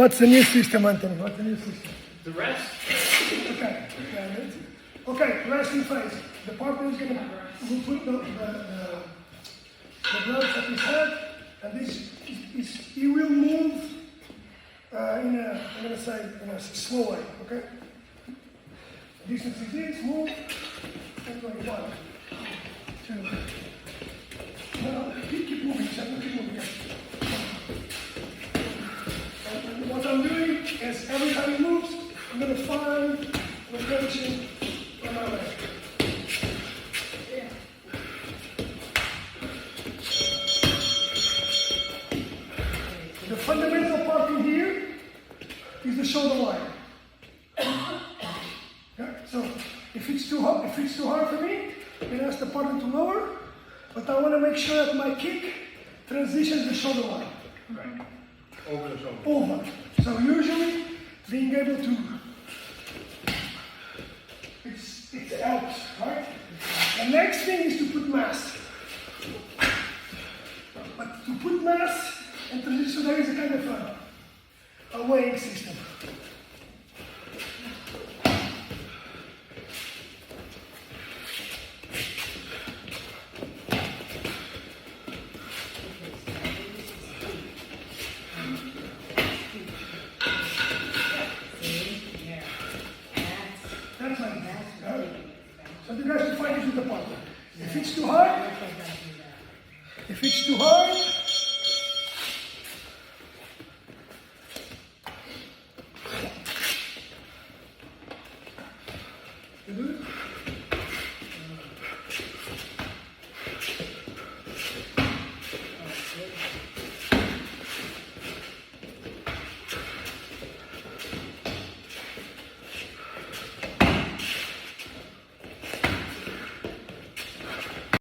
What's the new system, Anthony? What's the new system? The rest. Okay. Okay, resting phase. The partner is going to put the gloves at his head, and he will move I'm going to say, in a slow way, okay? Distance is this, move, and going 1, 2. No, keep moving, keep moving. And what I'm doing is every time he moves, I'm going to find location on my leg. The fundamental part in here is the shoulder line. Okay? So if it's too hard for me, then ask the partner to lower. But I want to make sure that my kick transitions the shoulder line. Right. Over the shoulder. Over. So usually being able to, it helps, right? The next thing is to put mass. But to put mass and transition, there is a kind of a weighing system.